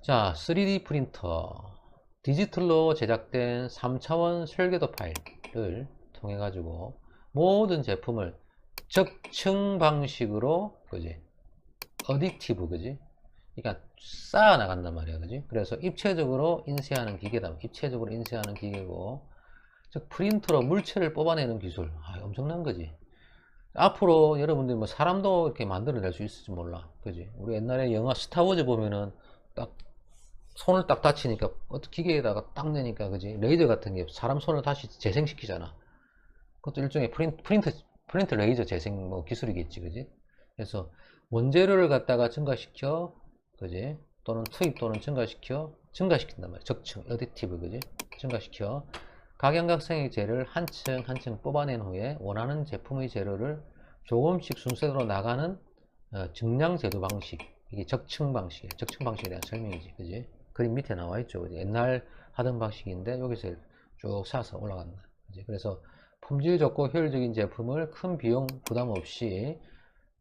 자, 3D 프린터. 디지털로 제작된 3차원 설계도 파일을 통해 가지고 모든 제품을 적층 방식으로, 그지? 어딕티브, 그지? 그러니까 쌓아 나간단 말이야, 그지? 그래서 입체적으로 인쇄하는 기계다. 입체적으로 인쇄하는 기계고, 즉 프린터로 물체를 뽑아내는 기술. 엄청난 거지. 앞으로 여러분들이 뭐 사람도 이렇게 만들어낼 수 있을지 몰라, 그지? 우리 옛날에 영화 스타워즈 보면은 딱 손을 딱 다치니까 어떤 기계에다가 딱 내니까, 그지? 레이저 같은 게 사람 손을 다시 재생시키잖아. 그것도 일종의 프린트 레이저 재생 뭐 기술이겠지, 그지? 그래서 원재료를 갖다가 증가시켜, 그지? 또는 투입 또는 증가시킨단 말이야. 적층, 어딕티브, 그지? 증가시켜 각양각색의 재료를 한 층 한 층 뽑아낸 후에 원하는 제품의 재료를 조금씩 순서대로 나가는 증량 제조 방식. 이게 적층 방식이야. 적층 방식에 대한 설명이지, 그지? 그림 밑에 나와 있죠, 그지? 옛날 하던 방식인데 여기서 쭉 쌓아서 올라간다, 그지? 그래서 품질 좋고 효율적인 제품을 큰 비용 부담 없이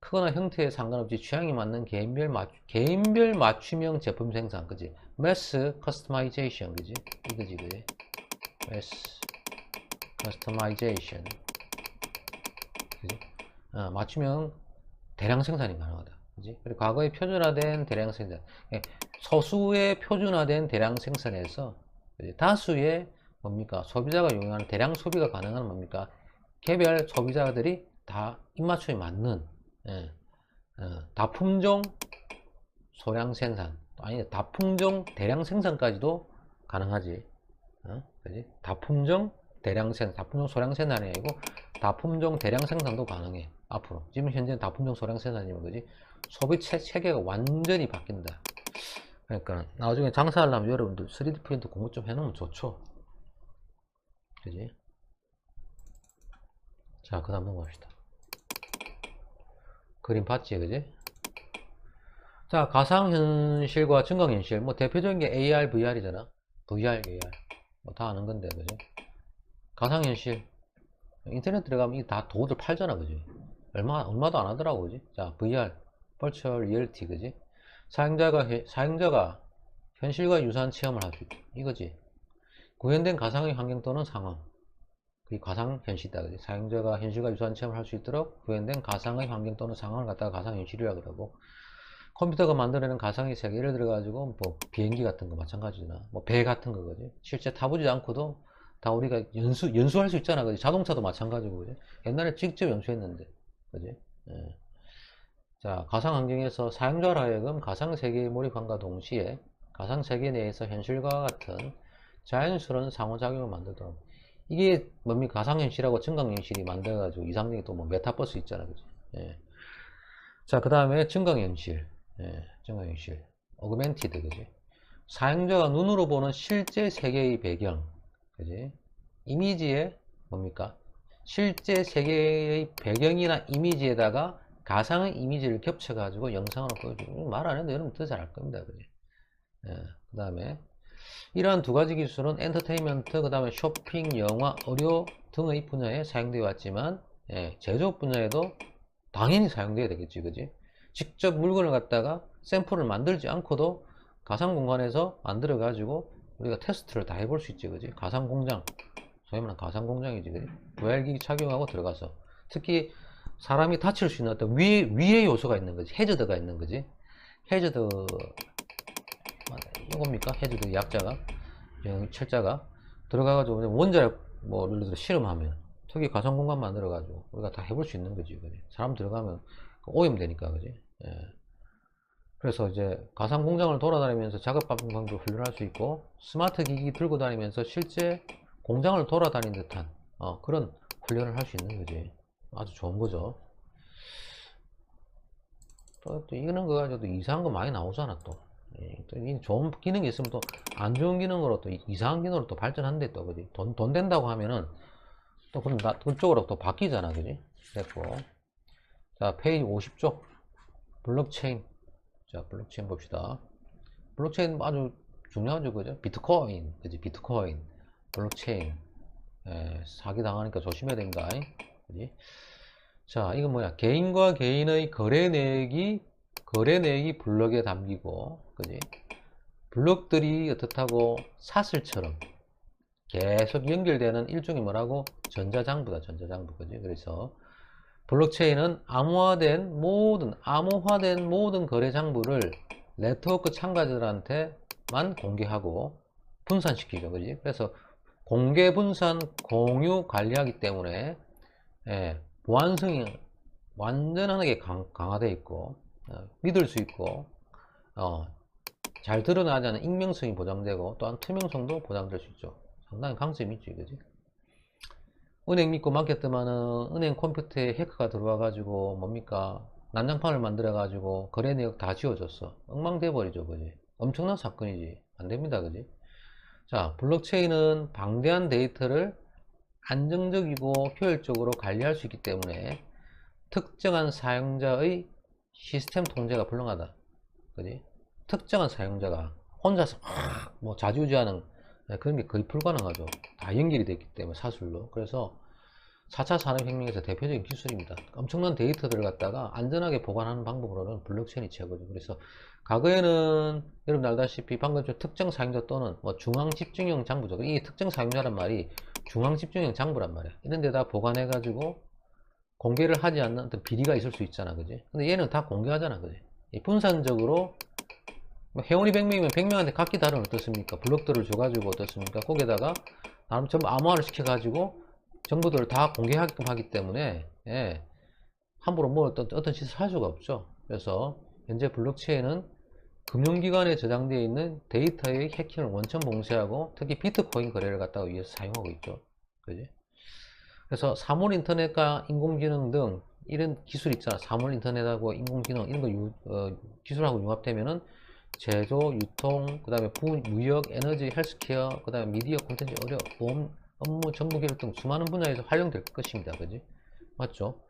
크거나 형태에 상관없이 취향에 맞는 개인별 맞춤형 제품 생산, 그지? 매스 커스터마이제이션, 그지? 이거지, 그지? 매스 커스터마이제이션, 그지? 맞춤형 대량 생산이 가능하다, 그지? 그리고 과거에 표준화된 대량 생산, 소수의 표준화된 대량 생산에서 다수의 뭡니까? 소비자가 이용하는 대량 소비가 가능한 뭡니까? 개별 소비자들이 다 입맞춤이 맞는, 예, 다품종 소량 생산, 아니 다품종 대량 생산까지도 가능하지. 그지? 다품종 대량 생산, 다품종 소량 생산이 아니고 다품종 대량 생산도 가능해. 앞으로 지금 현재는 다품종 소량 생산이면, 그지? 소비 체계가 완전히 바뀐다. 그러니까 나중에 장사하려면 여러분들 3D 프린터 공부 좀 해놓으면 좋죠, 그지? 자, 그 다음 넘어갑시다. 그림 봤지, 그지? 자, 가상현실과 증강현실, 뭐 대표적인 게 AR, VR이잖아. VR, AR 뭐 다 아는 건데, 그지? 가상현실 인터넷 들어가면 이게 다 도구들 팔잖아, 그지? 얼마도 안 하더라고, 그지? 자, VR, Virtual Reality, 그지? 사용자가 현실과 유사한 체험을 할 수 있다, 이거지. 구현된 가상의 환경 또는 상황, 그게 가상현실이다, 그지? 사용자가 현실과 유사한 체험을 할 수 있도록 구현된 가상의 환경 또는 상황을 갖다가 가상현실이라 그러고, 컴퓨터가 만들어내는 가상의 세계, 예를 들어가지고 뭐 비행기 같은 거 마찬가지나 뭐 배 같은 거, 그지? 실제 타보지 않고도 다 우리가 연수할 수 있잖아, 그지? 자동차도 마찬가지고, 그지? 옛날에 직접 연수했는데, 그지? 예. 자, 가상 환경에서 사용자로 하여금 가상 세계에 몰입함과 동시에 가상 세계 내에서 현실과 같은 자연스러운 상호작용을 만들도록, 이게 뭡니까? 가상현실하고 증강현실이 만들어가지고 이상적인 또 뭐 메타버스 있잖아, 그지? 예. 자, 그 다음에 증강현실. 예, 증강현실. 어그멘티드, 그지? 사용자가 눈으로 보는 실제 세계의 배경, 그지? 이미지에 뭡니까? 실제 세계의 배경이나 이미지에다가 가상의 이미지를 겹쳐가지고 영상으로 보여주고, 말 안 해도 여러분 더 잘 알 겁니다, 그지? 예, 그 다음에 이러한 두 가지 기술은 엔터테인먼트, 그 다음에 쇼핑, 영화, 의료 등의 분야에 사용되어 왔지만, 예, 제조업 분야에도 당연히 사용돼야 되겠지, 그지? 직접 물건을 갖다가 샘플을 만들지 않고도 가상 공간에서 만들어 가지고 우리가 테스트를 다 해볼 수 있지, 그지? 가상 공장, 소위 말하는 가상 공장이지, 그지? VR기기 착용하고 들어가서, 특히 사람이 다칠 수 있는 어떤 위의 요소가 있는 거지, 해저드가 있는 거지. 해저드, 이겁니까? 해저드 약자가, 철자가 들어가가지고 원자력 뭐 예를 들어 실험하면 특히 가상 공간 만들어 가지고 우리가 다 해볼 수 있는 거지, 그지? 사람 들어가면 오염되니까, 그지? 예. 그래서 이제 가상 공장을 돌아다니면서 작업 방법을 훈련할 수 있고, 스마트 기기 들고 다니면서 실제 공장을 돌아다니는 듯한 그런 훈련을 할 수 있는 거지. 아주 좋은 거죠. 또 이거는 거 가지고 이상한 거 많이 나오잖아, 또. 또 좋은 기능이 있으면 또 안 좋은 기능으로 또 이상한 기능으로 또 발전한대, 또, 그지? 돈 된다고 하면은 또 그럼 그쪽으로 또 바뀌잖아, 그지? 됐고. 자, 페이지 50쪽. 블록체인. 자, 블록체인 봅시다. 블록체인 아주 중요하죠, 그죠? 비트코인, 그지? 비트코인, 블록체인. 사기 당하니까 조심해야 된다, 그지? 자, 이건 뭐야? 개인과 개인의 거래 내역이 블록에 담기고, 그지? 블록들이 어떻다고 사슬처럼 계속 연결되는 일종의 뭐라고? 전자장부다, 전자장부. 그지? 그래서 블록체인은 암호화된 모든 거래 장부를 네트워크 참가자들한테만 공개하고 분산시키죠. 그지? 그래서 공개, 분산, 공유, 관리하기 때문에 보안성이 완전하게 강화되어 있고 믿을 수 있고 잘 드러나지 않은 익명성이 보장되고 또한 투명성도 보장될 수 있죠. 상당히 강점이 있죠. 그지? 은행 믿고 맡겼더만은 은행 컴퓨터에 해커가 들어와 가지고 뭡니까 난장판을 만들어 가지고 거래 내역 다 지워졌어. 엉망돼 버리죠. 그지? 엄청난 사건이지. 안 됩니다. 그지? 자, 블록체인은 방대한 데이터를 안정적이고 효율적으로 관리할 수 있기 때문에 특정한 사용자의 시스템 통제가 불능하다. 그지? 특정한 사용자가 혼자서 뭐 좌지우지하는 그런 게 거의 불가능하죠. 다 연결이 됐기 때문에 사술로. 그래서 4차 산업혁명에서 대표적인 기술입니다. 엄청난 데이터들을 갖다가 안전하게 보관하는 방법으로는 블록체인이 최고죠. 그래서 과거에는 여러분 알다시피 방금 전 특정 사용자 또는 뭐 중앙 집중형 장부죠. 이 특정 사용자란 말이 중앙 집중형 장부란 말이야. 이런 데다 보관해 가지고 공개를 하지 않는 어떤 비리가 있을 수 있잖아. 그지? 근데 얘는 다 공개하잖아. 그지? 분산적으로 회원이 100명이면 100명한테 각기 다른 어떻습니까? 블록들을 줘가지고 어떻습니까? 거기에다가 나름 전부 암호화를 시켜가지고 정보들을 다 공개하게끔 하기 때문에 함부로 뭐 어떤 짓을 할 수가 없죠. 그래서 현재 블록체인은 금융기관에 저장되어 있는 데이터의 해킹을 원천 봉쇄하고 특히 비트코인 거래를 갖다가 위해서 사용하고 있죠. 그지? 그래서 사물 인터넷과 인공지능 등 이런 기술 있잖아. 사물 인터넷하고 인공지능 이런 거 기술하고 융합되면은 제조, 유통, 그 다음에 무역, 에너지, 헬스케어, 그 다음에 미디어, 콘텐츠, 의료, 보험, 업무, 정보 기록 등 수많은 분야에서 활용될 것입니다. 그지? 맞죠?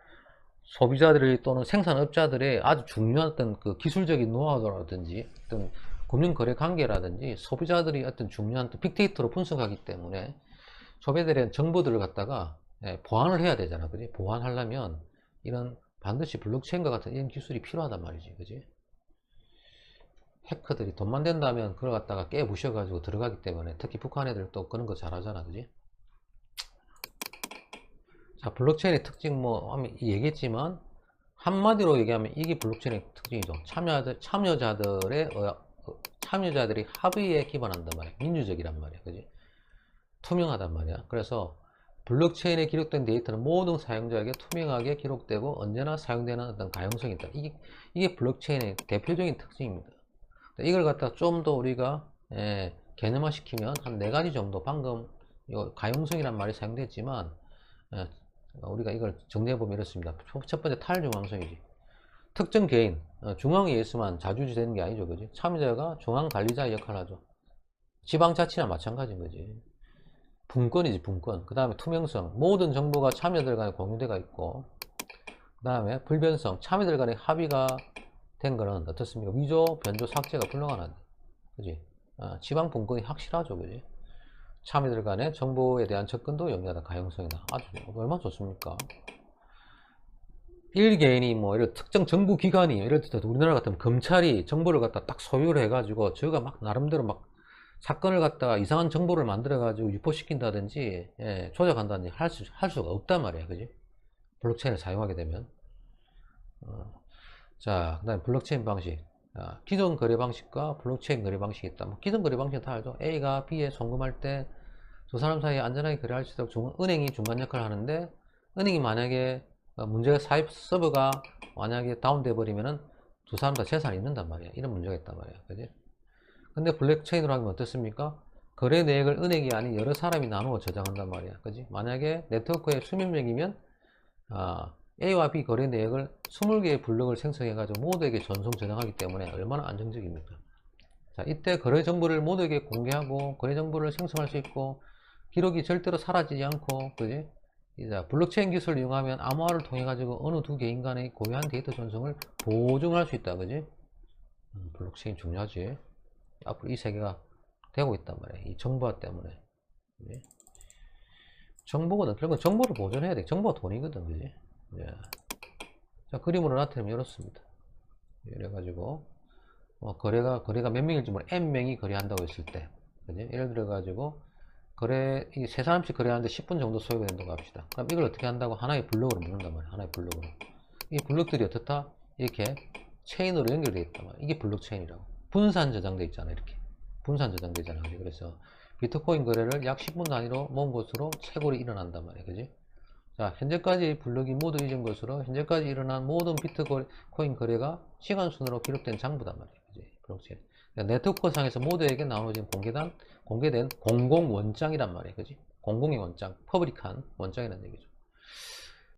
소비자들이 또는 생산업자들의 아주 중요한 어떤 그 기술적인 노하우라든지 어떤 금융거래 관계라든지 소비자들이 어떤 중요한 빅데이터로 분석하기 때문에 소비자들의 정보들을 갖다가 보안을 해야 되잖아. 그지? 보안하려면 이런 반드시 블록체인과 같은 이런 기술이 필요하단 말이지. 그지? 해커들이 돈만 된다면 그걸 갖다가 깨 부셔가지고 들어가기 때문에 특히 북한 애들 또 그런 거 잘하잖아. 그지? 자, 블록체인의 특징 뭐 얘기했지만 한마디로 얘기하면 이게 블록체인의 특징이죠. 참여자들이 합의에 기반한단 말이야. 민주적이란 말이야. 그지? 투명하단 말이야. 그래서 블록체인에 기록된 데이터는 모든 사용자에게 투명하게 기록되고 언제나 사용되는 어떤 가용성이 있다. 이게 블록체인의 대표적인 특징입니다. 이걸 갖다 좀 더 우리가 개념화 시키면 한 4가지 정도 방금 가용성이란 말이 사용됐지만 우리가 이걸 정리해보면 이렇습니다. 첫 번째 탈중앙성이지. 특정 개인 중앙에 의해서만 자주지되는 게 아니죠. 그지? 참여자가 중앙관리자의 역할을 하죠. 지방자치나 마찬가지인 거지. 분권이지, 분권. 그 다음에 투명성. 모든 정보가 참여들 간에 공유되어 있고, 그 다음에 불변성. 참여들 간에 합의가 된 거는 어떻습니까? 위조, 변조, 삭제가 불능하다. 그지? 지방 분권이 확실하죠. 그지? 참여들 간의 정보에 대한 접근도 용이하다. 가용성이다. 아주 얼마나 좋습니까? 일개인이 뭐 이런 특정 정부기관이 예를 들어 우리나라 같으면 검찰이 정보를 갖다 딱 소유를 해가지고 저가 막 나름대로 막 사건을 갖다가 이상한 정보를 만들어 가지고 유포시킨다든지 조작한다든지 할 수가 없단 말이야. 그지? 블록체인을 사용하게 되면 자, 그 다음에 블록체인 방식. 기존 거래 방식과 블록체인 거래 방식이 있다. 뭐 기존 거래 방식은 다 알죠. A가 B에 송금할 때 두 사람 사이에 안전하게 거래할 수 있도록 은행이 중간 역할을 하는데, 은행이 만약에 문제가 서버가 만약에 다운돼 버리면은 두 사람 다 재산이 있는단 말이야. 이런 문제가 있단 말이야. 그지? 근데 블록체인으로 하면 어떻습니까? 거래 내역을 은행이 아닌 여러 사람이 나누어 저장한단 말이야. 그지? 만약에 네트워크에 수백 명이면 A와 B 거래 내역을 20개의 블록을 생성해가지고 모두에게 전송 저장하기 때문에 얼마나 안정적입니까? 자, 이때 거래 정보를 모두에게 공개하고 거래 정보를 생성할 수 있고 기록이 절대로 사라지지 않고, 그지? 이제 블록체인 기술을 이용하면 암호화를 통해 가지고 어느 두 개인 간의 고유한 데이터 전송을 보증할 수 있다. 그지? 블록체인 중요하지. 앞으로 이 세계가 되고 있단 말이야. 이 정보화 때문에. 그지? 정보거든. 결국 정보를 보존해야 돼. 정보가 돈이거든. 그지? 자, 그림으로 나타내면 이렇습니다. 이래가지고 거래가 몇 명일지 모르 N명이 거래한다고 했을 때, 그지? 예를 들어 가지고 이게 세 사람씩 거래하는데 10분 정도 소요가 된다고 합시다. 그럼 이걸 어떻게 한다고? 하나의 블록으로 묶는단 말이야. 하나의 블록으로. 이 블록들이 어떻다? 이렇게 체인으로 연결되어 있단 말이야. 이게 블록 체인이라고. 분산 저장돼 있잖아. 이렇게 분산 저장돼 있잖아. 그지? 그래서 비트코인 거래를 약 10분 단위로 모은 것으로 채굴이 일어난단 말이야. 그지? 자, 현재까지 블록이 모두 잊은 것으로 현재까지 일어난 모든 비트코인 거래가 시간 순으로 기록된 장부단 말이야. 그지? 블록체인. 그러니까 네트워크상에서 모두에게 나눠진 공개된 공공 원장이란 말이야. 그지? 공공의 원장, 퍼블릭한 원장이라는 얘기죠.